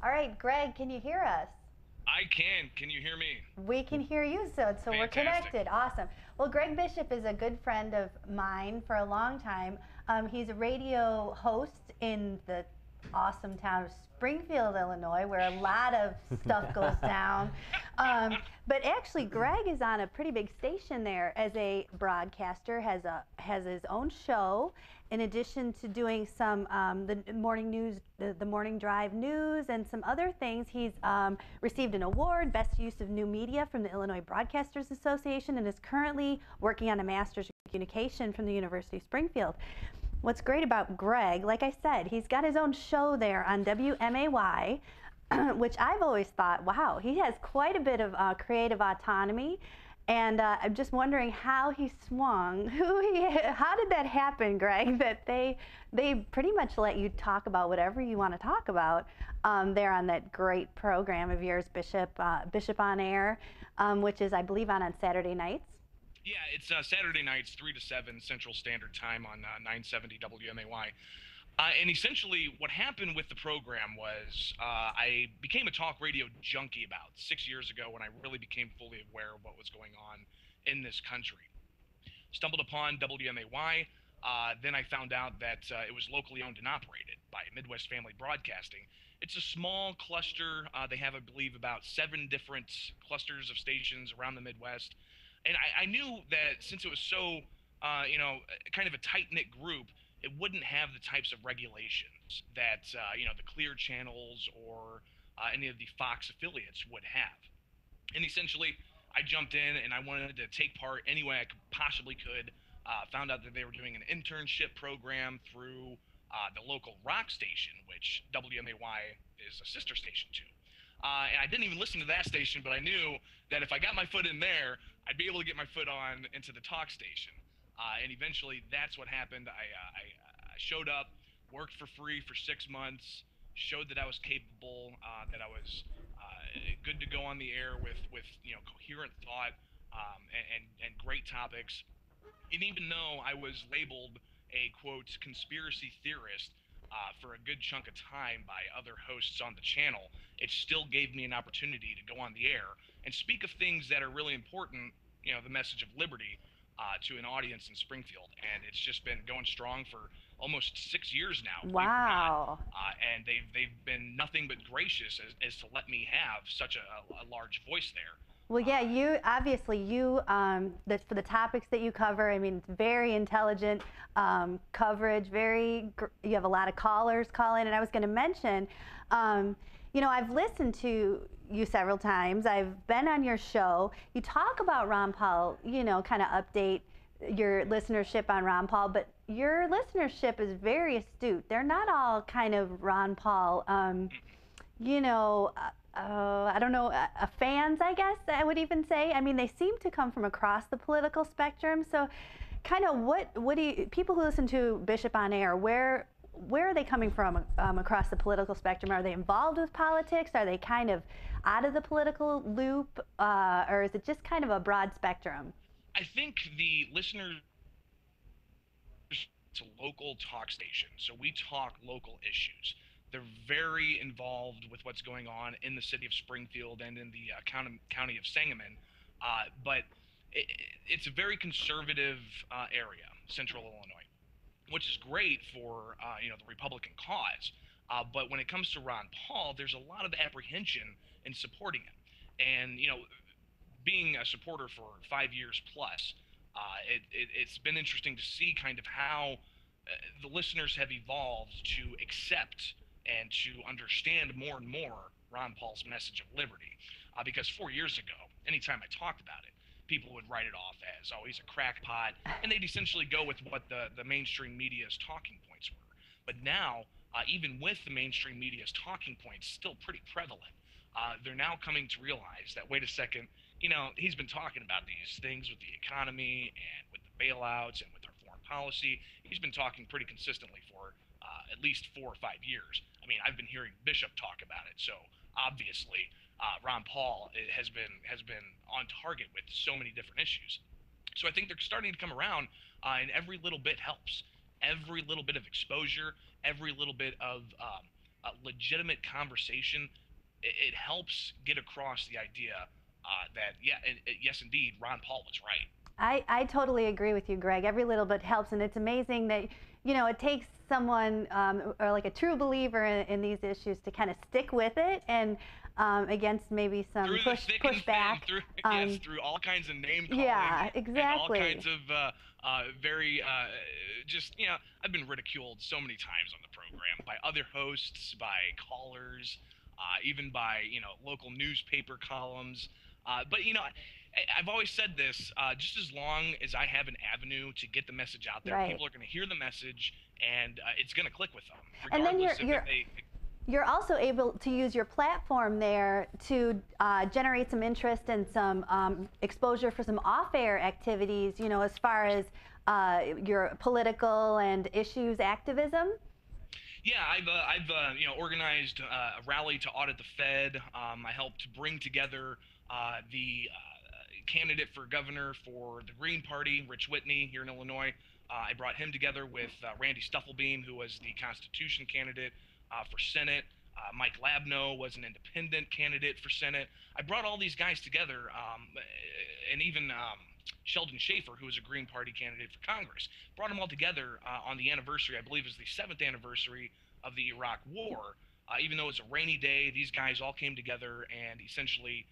All right, Greg, can you hear us? I can. Can you hear me? We can hear you, so we're Fantastic. connected. Awesome. Well, Greg Bishop is a good friend of mine for a long time. He's a radio host in the awesome town of Springfield, Illinois, where a lot of stuff goes down. But actually, Greg is on a pretty big station there as a broadcaster. Has his own show. In addition to doing some the morning news, the morning drive news, and some other things, he's received an award, Best Use of New Media from the Illinois Broadcasters Association, and is currently working on a Master's in Communication from the University of Springfield. What's great about Greg, like I said, he's got his own show there on WMAY, which I've always thought, wow, he has quite a bit of creative autonomy. And I'm just wondering how he swung. How did that happen, Greg? That they pretty much let you talk about whatever you want to talk about there on that great program of yours, Bishop on Air, which is, I believe, on Saturday nights. Yeah, it's Saturday nights, 3 to 7 Central Standard Time on 970 WMAY. And essentially, what happened with the program was I became a talk radio junkie about 6 years ago when I really became fully aware of what was going on in this country. Stumbled upon WMAY. Then I found out that it was locally owned and operated by Midwest Family Broadcasting. It's a small cluster. They have, I believe, about 7 different clusters of stations around the Midwest. And I knew that since it was so, kind of a tight knit group, it wouldn't have the types of regulations that, the Clear channels or any of the Fox affiliates would have. And essentially, I jumped in and I wanted to take part any way I could possibly could. Found out that they were doing an internship program through the local rock station, which WMAY is a sister station to. And I didn't even listen to that station, but I knew that if I got my foot in there, I'd be able to get my foot on into the talk station. And eventually, that's what happened. I showed up, worked for free for 6 months, showed that I was capable, that I was good to go on the air with coherent thought, and great topics. And even though I was labeled a quote conspiracy theorist for a good chunk of time by other hosts on the channel, it still gave me an opportunity to go on the air and speak of things that are really important. The message of liberty to an audience in Springfield, and it's just been going strong for almost 6 years now, believe it or not. Wow. And they've been nothing but gracious as to let me have such a large voice there. Well, yeah, Uh, you obviously for the topics that you cover. I mean, it's very intelligent coverage. You have a lot of callers call in, and I was going to mention, um, I've listened to you several times. I've been on your show. You talk about Ron Paul. Kind of update your listenership on Ron Paul, but your listenership is very astute. They're not all kind of Ron Paul. You know, I don't know, fans, I guess I would even say. I mean, they seem to come from across the political spectrum. So, kind of what do you, people who listen to Bishop on Air, where are they coming from across the political spectrum? Are they involved with politics? Are they kind of out of the political loop, or is it just kind of a broad spectrum? I think the listeners to local talk stations, so we talk local issues. They're very involved with what's going on in the city of Springfield and in the county of Sangamon, but it, it's a very conservative area, central Illinois, which is great for the Republican cause. But when it comes to Ron Paul, there's a lot of apprehension in supporting him, and being a supporter for 5 years plus, it's been interesting to see kind of how the listeners have evolved to accept and to understand more and more Ron Paul's message of liberty. Because 4 years ago, anytime I talked about it, people would write it off as, oh, he's a crackpot, and they'd essentially go with what the mainstream media's talking points were. But now, even with the mainstream media's talking points still pretty prevalent, they're now coming to realize that, wait a second, he's been talking about these things with the economy and with the bailouts and with our foreign policy. He's been talking pretty consistently for at least 4 or 5 years. I mean, I've been hearing Bishop talk about it, so obviously Ron Paul has been on target with so many different issues. So I think they're starting to come around, and every little bit helps. Every little bit of exposure, every little bit of legitimate conversation, it helps get across the idea that, yeah, yes, indeed, Ron Paul was right. I totally agree with you, Greg. Every little bit helps, and it's amazing that it takes someone or like a true believer in these issues to kind of stick with it and against maybe some Through the thick and pushback. thin, yes, through all kinds of name calling, Yeah, and all exactly. kinds of very just I've been ridiculed so many times on the program by other hosts, by callers, even by local newspaper columns. But I've always said this: just as long as I have an avenue to get the message out there, Right. people are going to hear the message, and it's going to click with them, And then regardless if they. you're also able to use your platform there to generate some interest and some exposure for some off-air activities, as far as your political and issues activism. Yeah, I've organized a rally to audit the Fed. I helped bring together the candidate for governor for the Green Party, Rich Whitney, here in Illinois. I brought him together with Randy Stufflebeam, who was the Constitution candidate for Senate. Mike Labno was an independent candidate for Senate. I brought all these guys together, and even Sheldon Schaefer, who was a Green Party candidate for Congress. Brought them all together on the anniversary, I believe it was the 7th anniversary of the Iraq War. Even though it was a rainy day, these guys all came together and essentially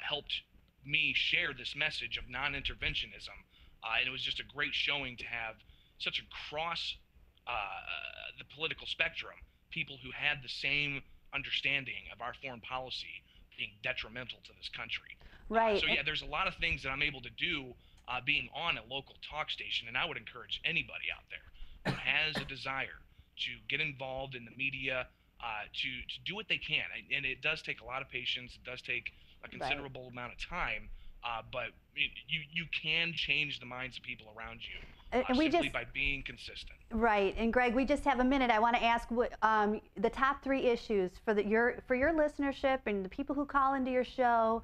helped me share this message of non-interventionism. And it was just a great showing to have such across the political spectrum people who had the same understanding of our foreign policy being detrimental to this country. Right. So yeah, there's a lot of things that I'm able to do being on a local talk station, and I would encourage anybody out there who has a desire to get involved in the media to do what they can. And it does take a lot of patience. It does take a considerable amount of time, but you can change the minds of people around you And we simply just by being consistent. Right. And Greg, we just have a minute. I want to ask what the top 3 issues for your listenership and the people who call into your show.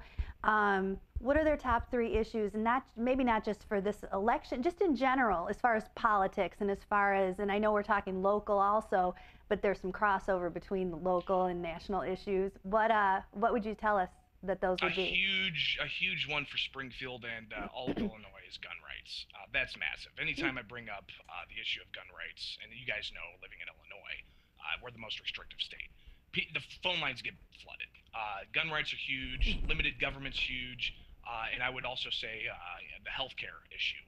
What are their top 3 issues, and maybe not just for this election, just in general, as far as politics and as far as, and I know we're talking local also, but there's some crossover between the local and national issues. What would you tell us that those would be? A huge one for Springfield and all of Illinois is gun rights. That's massive. Anytime I bring up the issue of gun rights, and you guys know, living in Illinois, we're the most restrictive state. The phone lines get flooded. Gun rights are huge. Limited government's huge. And I would also say the healthcare issue.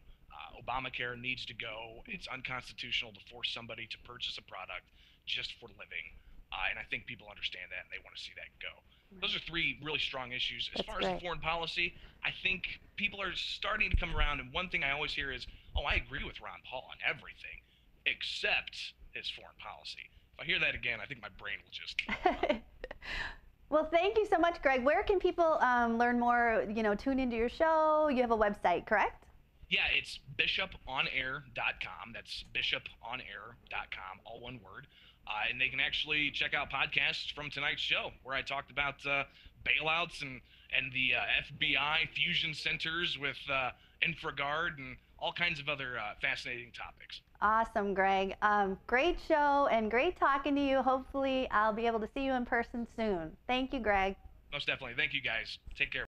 Obamacare needs to go. It's unconstitutional to force somebody to purchase a product just for living. And I think people understand that and they want to see that go. Those are 3 really strong issues. As far as the foreign policy, I think people are starting to come around. And one thing I always hear is, oh, I agree with Ron Paul on everything except his foreign policy. If I hear that again, I think my brain will just. Well, thank you so much, Greg. Where can people learn more, tune into your show? You have a website, correct? Yeah, it's bishoponair.com. That's bishoponair.com, all one word. And they can actually check out podcasts from tonight's show, where I talked about bailouts and the FBI fusion centers with InfraGard and all kinds of other fascinating topics. Awesome, Greg. Great show and great talking to you. Hopefully, I'll be able to see you in person soon. Thank you, Greg. Most definitely. Thank you, guys. Take care.